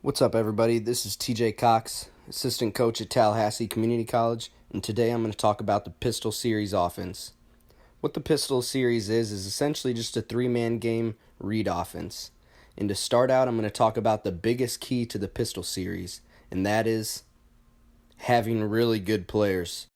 What's up, everybody? This is TJ Cox, assistant coach at Tallahassee Community College, and today I'm going to talk about the Pistol Series offense. What the Pistol Series is essentially just a three-man game read offense. And to start out, I'm going to talk about the biggest key to the Pistol Series, and that is having really good players.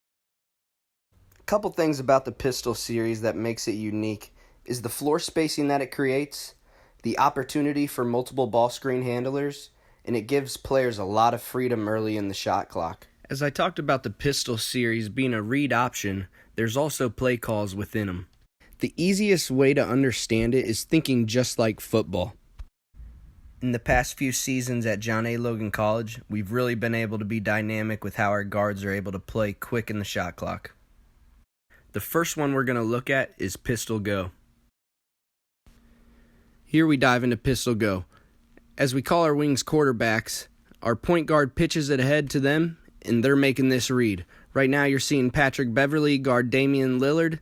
A couple things about the Pistol Series that makes it unique is the floor spacing that it creates, the opportunity for multiple ball screen handlers, and it gives players a lot of freedom early in the shot clock. As I talked about the Pistol Series being a read option, there's also play calls within them. The easiest way to understand it is thinking just like football. In the past few seasons at John A. Logan College, we've really been able to be dynamic with how our guards are able to play quick in the shot clock. The first one we're going to look at is Pistol Go. Here we dive into Pistol Go. As we call our wings quarterbacks, our point guard pitches it ahead to them, and they're making this read. Right now you're seeing Patrick Beverly guard Damian Lillard,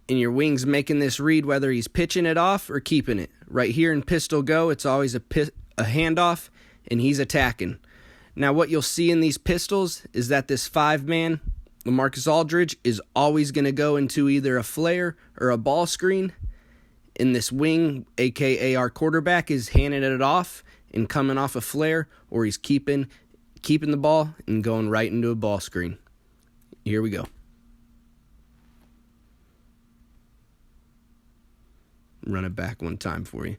and your wing's making this read whether he's pitching it off or keeping it. Right here in Pistol Go, it's always a handoff, and he's attacking. Now what you'll see in these pistols is that this five-man, LaMarcus Aldridge, is always going to go into either a flare or a ball screen. And this wing, a.k.a. our quarterback, is handing it off and coming off a flare, or he's keeping the ball and going right into a ball screen. Here we go. Run it back one time for you.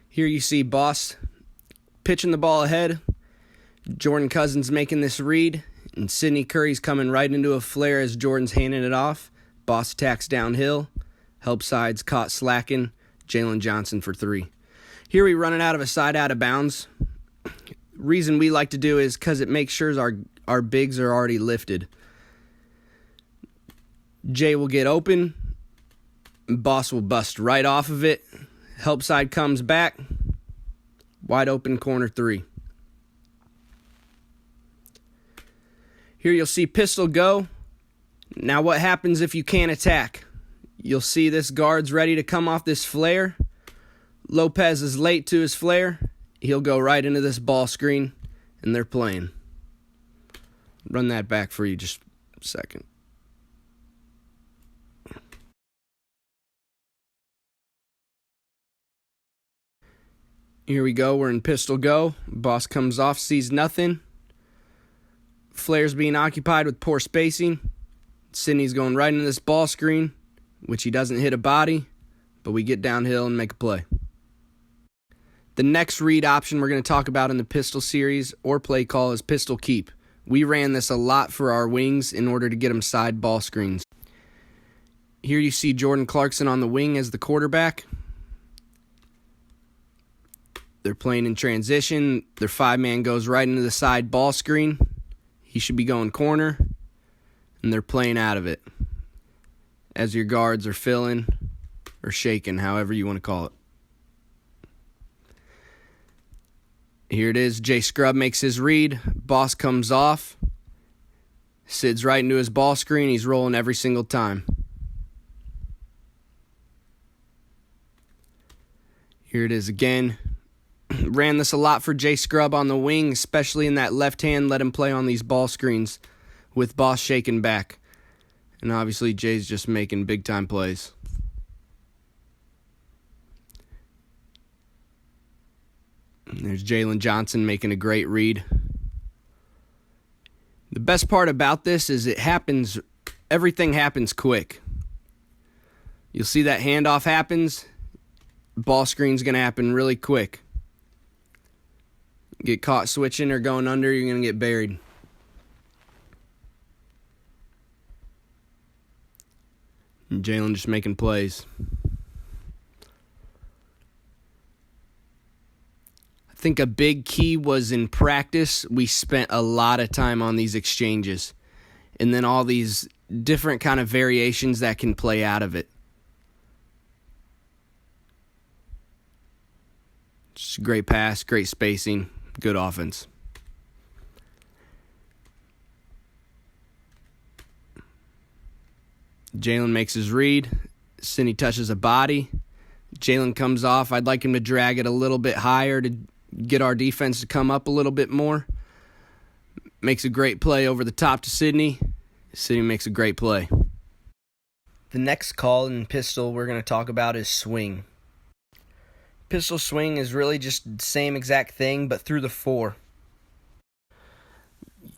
Here you see Boss pitching the ball ahead. Jordan Cousins making this read. And Sidney Curry's coming right into a flare as Jordan's handing it off. Boss attacks downhill. Help side's caught slacking. Jalen Johnson for three. Here we run it out of a side out of bounds. Reason we like to do is because it makes sure our bigs are already lifted. Jay will get open. Boss will bust right off of it. Help side comes back. Wide open corner three. Here you'll see Pistol Go. Now what happens if you can't attack? You'll see this guard's ready to come off this flare. Lopez is late to his flare. He'll go right into this ball screen, and they're playing. Run that back for you just a second. Here we go. We're in Pistol Go. Boss comes off, sees nothing. Flare's being occupied with poor spacing. Sidney's going right into this ball screen, which he doesn't hit a body, but we get downhill and make a play. The next read option we're going to talk about in the Pistol Series or play call is Pistol Keep. We ran this a lot for our wings in order to get them side ball screens. Here you see Jordan Clarkson on the wing as the quarterback. They're playing in transition. Their five-man goes right into the side ball screen. He should be going corner, and they're playing out of it as your guards are filling or shaking, however you want to call it. Here it is. Jay Scrubb makes his read. Boss comes off. Sid's right into his ball screen. He's rolling every single time. Here it is again. Ran this a lot for Jay Scrubb on the wing, especially in that left hand. Let him play on these ball screens with Boss shaking back. And obviously Jay's just making big-time plays. And there's Jalen Johnson making a great read. The best part about this is everything happens quick. You'll see that handoff happens. Ball screen's going to happen really quick. Get caught switching or going under, you're going to get buried. And Jalen just making plays. I think a big key was in practice, we spent a lot of time on these exchanges. And then all these different kind of variations that can play out of it. Just a great pass, great spacing. Good offense. Jalen makes his read. Sidney touches a body. Jalen comes off. I'd like him to drag it a little bit higher to get our defense to come up a little bit more. Makes a great play over the top to Sidney. Sidney makes a great play. The next call in pistol we're going to talk about is swing. Pistol swing is really just the same exact thing, but through the 4.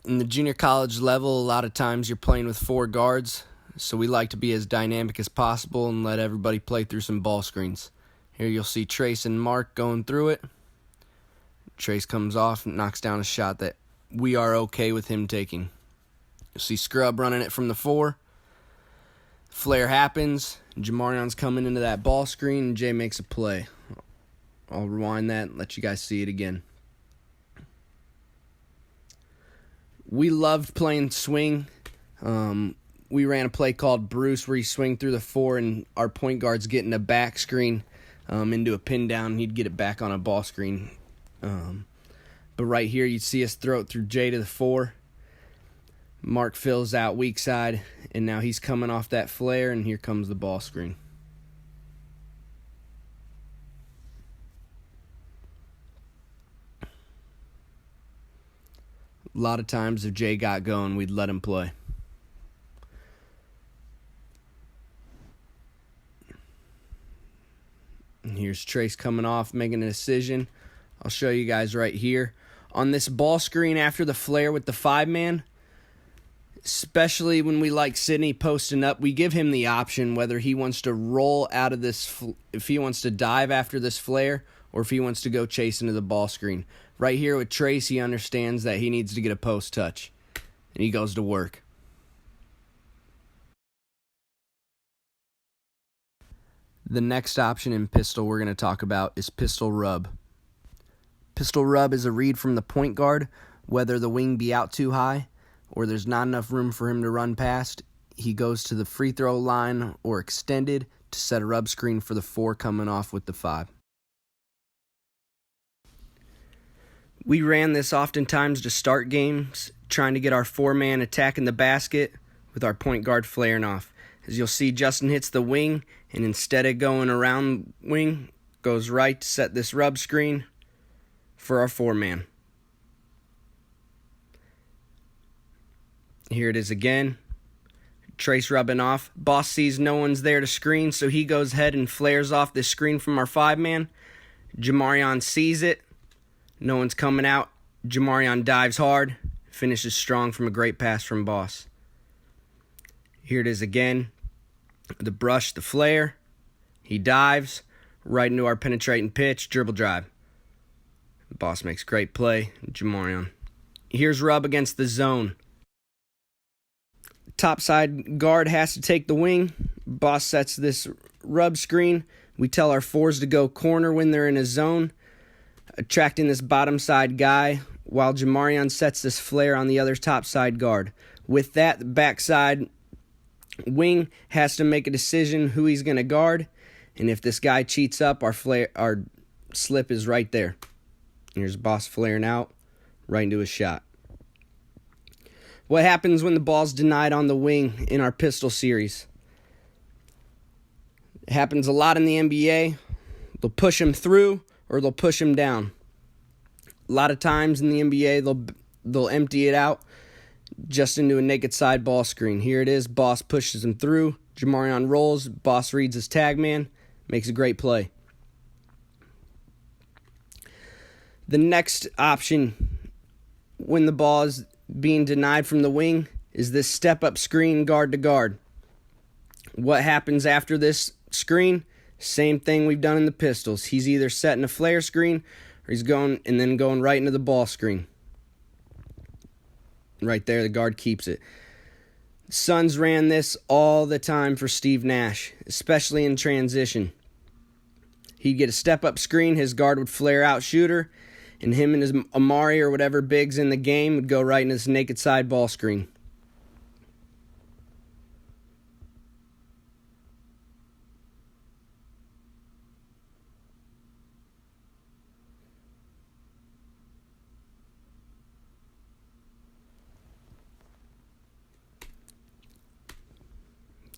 In the junior college level, a lot of times you're playing with 4 guards, so we like to be as dynamic as possible and let everybody play through some ball screens. Here you'll see Trace and Mark going through it. Trace comes off and knocks down a shot that we are okay with him taking. You'll see Scrub running it from the 4. Flare happens. Jamarion's coming into that ball screen, and Jay makes a play. I'll rewind that and let you guys see it again. We loved playing swing. We ran a play called Bruce where you swing through the 4 and our point guard's getting a back screen into a pin down, and he'd get it back on a ball screen. But right here you'd see us throw it through Jay to the 4. Mark fills out weak side, and now he's coming off that flare, and here comes the ball screen. A lot of times if Jay got going, we'd let him play. And here's Trace coming off, making a decision. I'll show you guys right here. On this ball screen after the flare with the 5-man, especially when we like Sidney posting up, we give him the option whether he wants to roll out of this, if he wants to dive after this flare, or if he wants to go chase into the ball screen. Right here with Trace, he understands that he needs to get a post touch, and he goes to work. The next option in pistol we're going to talk about is pistol rub. Pistol rub is a read from the point guard, whether the wing be out too high or there's not enough room for him to run past. He goes to the free throw line or extended to set a rub screen for the 4 coming off with the 5. We ran this oftentimes to start games, trying to get our 4-man attacking the basket with our point guard flaring off. As you'll see, Justin hits the wing, and instead of going around wing, goes right to set this rub screen for our 4-man. Here it is again. Trace rubbing off. Boss sees no one's there to screen, so he goes ahead and flares off this screen from our 5-man. Jamarion sees it. No one's coming out. Jamarion dives hard. Finishes strong from a great pass from Boss. Here it is again. The brush, the flare. He dives right into our penetrating pitch. Dribble drive. Boss makes great play. Jamarion. Here's rub against the zone. Topside guard has to take the wing. Boss sets this rub screen. We tell our 4s to go corner when they're in a zone, attracting this bottom side guy while Jamarion sets this flare on the other top side guard. With that, the backside wing has to make a decision who he's going to guard, and if this guy cheats up, our slip is right there. Here's Boss flaring out right into his shot. What happens when the ball's denied on the wing in our pistol series? It happens a lot in the NBA. They'll push him through or they'll push him down. A lot of times in the NBA, they'll empty it out just into a naked side ball screen. Here it is. Boss pushes him through. Jamarion rolls. Boss reads his tag man. Makes a great play. The next option when the ball is being denied from the wing is this step-up screen guard to guard. What happens after this screen? Same thing we've done in the pistols. He's either setting a flare screen or he's going right into the ball screen. Right there, the guard keeps it. Suns ran this all the time for Steve Nash, especially in transition. He'd get a step-up screen, his guard would flare out shooter, and him and his Amari or whatever bigs in the game would go right into this naked side ball screen.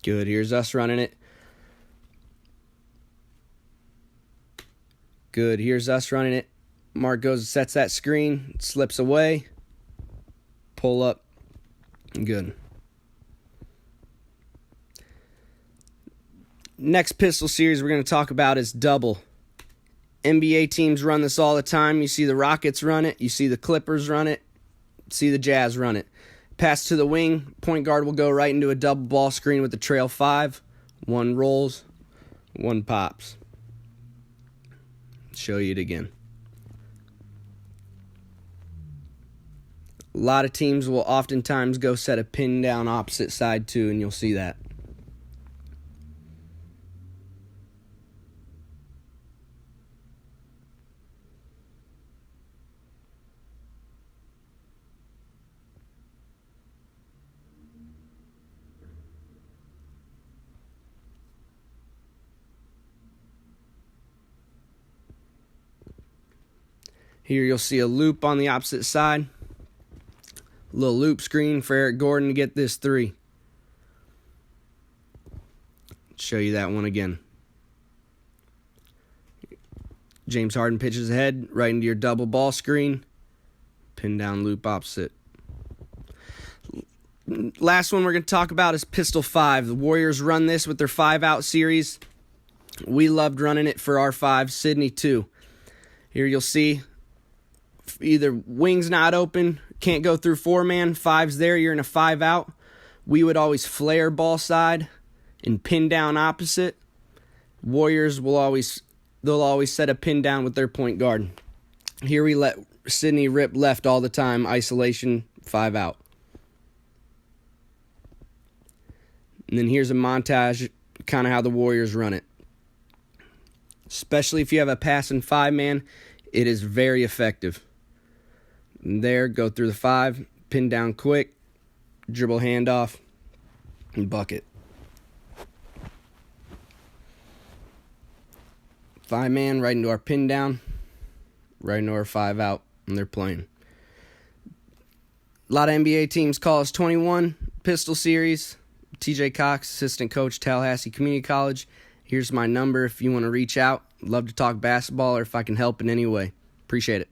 Good. Here's us running it. Good. Here's us running it. Mark goes and sets that screen, slips away, pull up. Good. Next pistol series we're going to talk about is double. NBA teams run this all the time. You see the Rockets run it. You see the Clippers run it. See the Jazz run it. Pass to the wing. Point guard will go right into a double ball screen with the trail 5. One rolls, one pops. Show you it again. A lot of teams will oftentimes go set a pin down opposite side too, and you'll see that. Here you'll see a loop on the opposite side. A little loop screen for Eric Gordon to get this 3. Show you that one again. James Harden pitches ahead, right into your double ball screen. Pin down loop opposite. Last one we're going to talk about is Pistol 5. The Warriors run this with their 5-out series. We loved running it for our 5, Sydney 2. Here you'll see either wing's not open, can't go through 4-man, 5's there, you're in a 5-out. We would always flare ball side and pin down opposite. Warriors they'll always set a pin down with their point guard. Here we let Sydney rip left all the time, isolation, 5-out. And then here's a montage, kind of how the Warriors run it. Especially if you have a passing 5-man, it is very effective. And there, go through the 5, pin down quick, dribble handoff, and bucket. 5-man right into our pin down, right into our 5-out, and they're playing. A lot of NBA teams call us 21 Pistol Series. TJ Cox, assistant coach, Tallahassee Community College. Here's my number if you want to reach out. Love to talk basketball or if I can help in any way. Appreciate it.